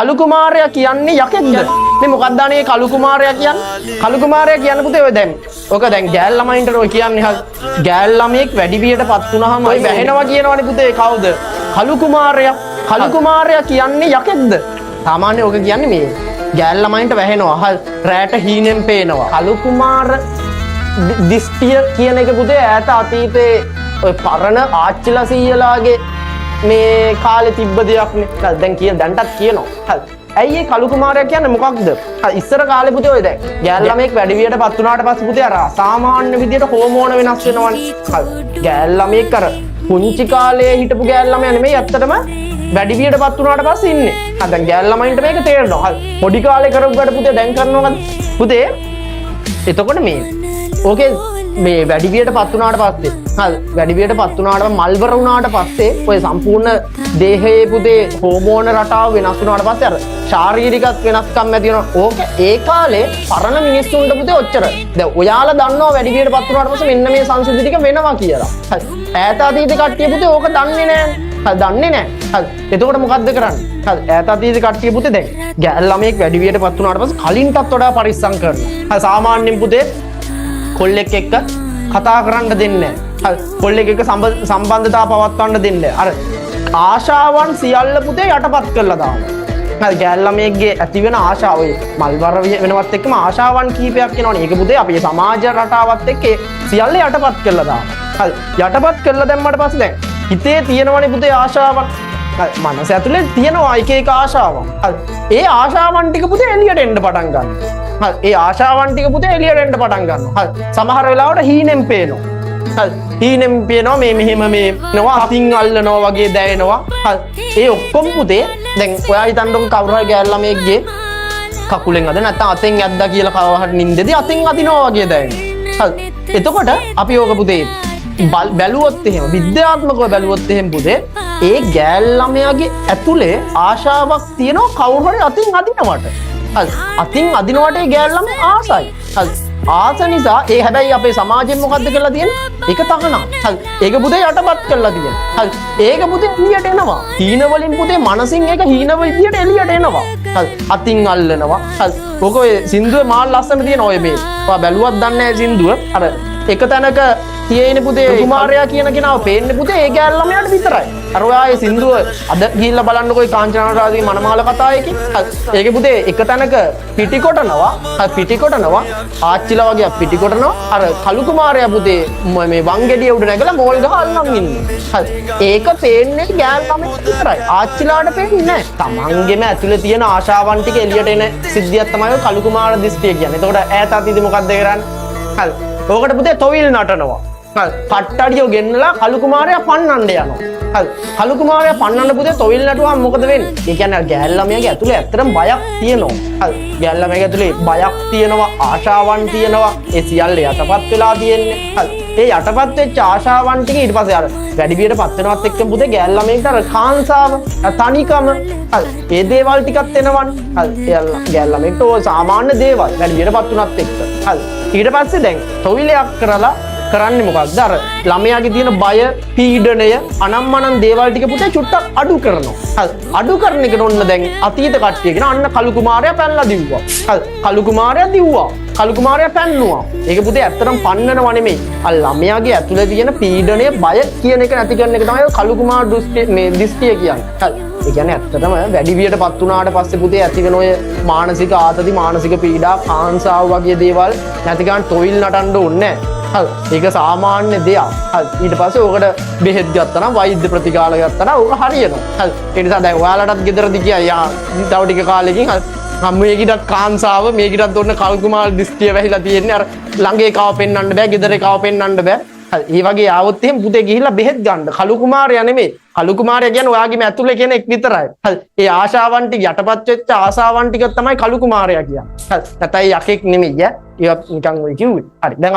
කලු කුමාරයා කියන්නේ යකෙක්ද? මේ මොකක්ද අනේ කලු කුමාරයා කියන්නේ? කලු කුමාරයා කියන්නේ පුතේ ඔය දැන්. ඔක දැන් ගෑල් ළමයින්ට ඔය කියන්නේ ගෑල් ළමයෙක් වැඩිවියටපත් වුණාම ඔය වැහෙනවා කියනවනේ පුතේ කවුද? කලු කුමාරයා. කලු කුමාරයා කියන්නේ යකෙක්ද? සාමාන්‍ය ඔක කියන්නේ මේ ගෑල් ළමයින්ට වැහෙනවා. රැට හීනෙන් පේනවා. කලු කුමාර දිස්තිය කියන එක පුතේ ඈත අතීතේ ඔය පරණ ආච්චිලා සීයලාගේ මේ කාලේ තිබ්බ දෙයක්නේ. දැන් දැන්ටත් කියනවා. හරි. ඇයි මේ කලු කුමාරයා කියන්නේ මොකක්ද? ඉස්සර කාලේ පුතේ ඔය දැන් ගෑල් ළමෙක් වැඩිවියටපත් වුණාට පස්සේ පුතේ අර සාමාන්‍ය විදියට හෝමෝන වෙනස් වෙනවනේ. හරි. ගෑල් ළමෙක් අර පුංචි කාලේ හිටපු ගෑල් ළමයා නෙමෙයි ඇත්තටම වැඩිවියටපත් වුණාට පස්සේ ඉන්නේ. හරි. දැන් ගෑල් ළමයින්ට මේක තේරෙනවා. හරි. පොඩි කාලේ කරපු වැඩ පුතේ දැන් කරනවද? පුතේ එතකොට මේ ඕකේ මේ වැඩිවියටපත් වුණාට පස්සේ හරි වැඩිවියටපත් වුණාට මල්වර වුණාට පස්සේ ඔය සම්පූර්ණ දේහයේ පුතේ හෝමෝන රටාව වෙනස් වුණාට පස්සේ අර ශාරීරික වෙනස්කම් ඇති වෙනවා. ඕක ඒ කාලේ පරණ මිනිස්සුන්ට පුතේ ඔච්චර. දැන් ඔයාලා දන්නවා වැඩිවියටපත් වුණාට පස්සේ මෙන්න මේ සංසිද්ධි ටික වෙනවා කියලා. හරි. ඈත අතීතේ කට්ටිය පුතේ ඕක දන්නේ නැහැ. හරි දන්නේ නැහැ. හරි. එතකොට මොකද්ද කරන්නේ? හරි ඈත අතීතේ කට්ටිය පුතේ දැන් ගෑල් ළමයෙක් වැඩිවියටපත් වුණාට පස්සේ කලින්ටත් වඩා පරිස්සම් කරනවා. හරි සාමාන්‍යයෙන් පුතේ කොල්ලෙක් එක්ක කතා කරන්න දෙන්නේ නැහැ. හරි කොල්ලෙක් එක්ක සම්බන්ධතාව පවත්වන්න දෙන්නේ නැහැ. අර ආශාවන් සියල්ල පුතේ යටපත් කරලා දානවා. හරි ගෑල් ළමයෙක්ගේ ඇති වෙන ආශාව ඔය මල්වර වෙනවත් එක්කම ආශාවන් කීපයක් එනවනේ. ඒක පුතේ අපේ සමාජ රටාවත් එක්ක සියල්ල යටපත් කරලා දානවා. හරි යටපත් කරලා දැම්මට පස්සේ දැන් හිතේ තියෙනවනේ පුතේ ආශාවක්. මනස ඇතුලේ තියෙනවා එක එක ආශාවන්. හරි ඒ ආශාවන් ටික පුතේ එළියට එන්න පටන් ගන්නවා. හරි ඒ ආශාවන් ටික පුතේ එළියට එන්න පටන් ගන්නවා. හරි සමහර වෙලාවට හීනෙන් පේනවා. හරි හීනෙන් පේනවා මේ මෙහෙම මේ නවා අතින් අල්ලනවා වගේ දැනෙනවා. හරි ඒ ඔක්කොම පුතේ දැන් ඔයා හිතන්නකො කවුරු හරි ගෑල් ළමයෙක්ගේ කකුලෙන් අද නැත්නම් අතෙන් ඇද්දා කියලා කවව හරි නින්දේදී අතින් අදිනවා වගේ දැනෙනවා. හරි එතකොට අපි ඕක පුතේ බැලුවොත් එහෙම විද්‍යාත්මකව බැලුවොත් එහෙම පුතේ ඒ ගෑල් ළමයාගේ ඇතුලේ ආශාවක් තියෙනවා කවුරු හරි අතින් අදිනවට. හරි අතින් අදිනවට ඒ ගෑල් ළමයා ආසයි. හරි ආස නිසා ඒ හැබැයි අපේ සමාජයෙන් මොකද්ද කරලා තියෙන්නේ? ඒක තහනම්. හරි ඒක පුතේ යටපත් කරලා තියෙනවා. හරි ඒක පුතේ එළියට එනවා. හීන වලින් පුතේ මනසින් ඒක හීන විදියට එළියට එනවා. හරි අතින් අල්ලනවා. හරි ඔක ඔය සින්දුවේ මාල් ලස්සන තියෙන ඔය මේ. ඔයා බැලුවත් දන්නේ නැහැ සින්දුව. අර එක තැනක තියෙන්නේ පුතේ කුමාරයා කියන කෙනාව පේන්නේ පුතේ ඒ ගෑල් ළමයාට විතරයි. අර ඔයා ඒ සින්දුව අද ගිහිල්ලා බලන්නකෝ ඒ කාංචනාරාගේ මනමාල කතාවේකින්. ඒකේ පුතේ එක තැනක පිටිකොටනවා. පිටිකොටනවා ආච්චිලා වගේ පිටිකොටනවා. අර කලු කුමාරයා පුතේ මේ වංගෙඩිය උඩ නැගලා මෝල් ගහ අල්ලන් ඉන්නේ. හරි ඒක පේන්නේ ගෑල් ළමයාට විතරයි. ආච්චිලාට පේන්නේ නැහැ. තමන්ගෙම ඇතුලේ තියෙන ආශාවන් ටික එළියට එන සිද්ධියක් තමයි ඔය කලු කුමාර දිස්ත්‍රිය කියන්නේ. එතකොට ඈත අතීතේ මොකද්ද කරන්නේ? හරි ඕකට පුතේ තොවිල් නටනවා. හරි කට්ටඩියෝ ගෙන්නලා කලු කුමාරයා පන්නන්න යනවා. හරි කලු කුමාරයා පන්නන්න පුතේ තොවිල් නටුවාම මොකද වෙන්නේ? ඒ කියන්නේ ගෑල් ළමයාගේ ඇතුලේ ඇත්තටම බයක් තියෙනවා. හරි ගෑල් ළමයාගේ ඇතුලේ බයක් තියෙනවා, ආශාවන් තියෙනවා. ඒ සියල්ල යටපත් වෙලා තියෙන්නේ. හරි ඒ යටපත් වෙච්ච ආශාවන් ටික ඊට පස්සේ අර වැඩිවියටපත් වෙනවත් එක්කම පුතේ ගෑල් ළමයෙක්ට අර කාංසාව, තනිකම හරි ඒ දේවල් ටිකත් එනවනේ. හරි ගෑල් ළමයෙක්ට ඕ සාමාන්‍ය දේවල් වැඩිවියටපත් වුණත් එක්ක. හරි ඊට පස්සේ දැන් තොවිලයක් කරලා කරන්නේ මොකක්ද? අර ළමයාගේ තියෙන බය, පීඩනය, අනම්මනම් දේවල් ටික පුතේ චුට්ටක් අඩු කරනවා. හරි අඩු කරන එකට ඔන්න දැන් අතීත කට්ටිය කියන අන්න කලු කුමාරයා පැනලා දිව්වා. හරි කලු කුමාරයා දිව්වා. කලු කුමාරයා පැන්නුවා. ඒක පුතේ ඇත්තටම පන්නනව නෙමෙයි. අර ළමයාගේ ඇතුලේ තියෙන පීඩනය, බය කියන එක නැති කරන එක තමයි කලු කුමාර දිස්ත්‍රිය කියන්නේ. හරි ඒ කියන්නේ ඇත්තටම වැඩිවියටපත් වුණාට පස්සේ පුතේ ඇති වෙන ඔය මානසික ආතති, මානසික පීඩා, කාංසාව වගේ දේවල් නැති ගන්න තොවිල් නටන්න ඕනේ නැහැ. හරි ඒක සාමාන්‍ය දෙයක්. හරි ඊට පස්සේ ඕකට බෙහෙත් ගත්තා නම් වෛද්‍ය ප්‍රතිකාර ගත්තා නම් ඕක හරියනවා. හරි ඒ නිසා දැන් ඔයාලටත් ගෙදරදී කියයි යා තව ටික කාලෙකින් හරි මේකිටත් කාංසාව මේකිටත් ඔන්න කලු කුමාර දිස්ත්‍රිය වැහිලා තියෙන්නේ. අර ළඟේ කාව පෙන්වන්න බෑ, ගෙදරේ කාව පෙන්වන්න බෑ. හරි ඒ වගේ ආවොත් එහෙම පුතේ ගිහිල්ලා බෙහෙත් ගන්න. කලු කුමාරයා නෙමෙයි. කලු කුමාරයා කියන්නේ ඔයාගේම ඇතුලේ කෙනෙක් විතරයි. හරි ඒ ආශාවන් ටික යටපත් වෙච්ච ආශාවන් ටික තමයි කලු කුමාරයා කියන්නේ. හරි නැතයි යකෙක් නෙමෙයි ඈ. ඒවත් නිකන් ඔය කිව්වේ. හරි දැන්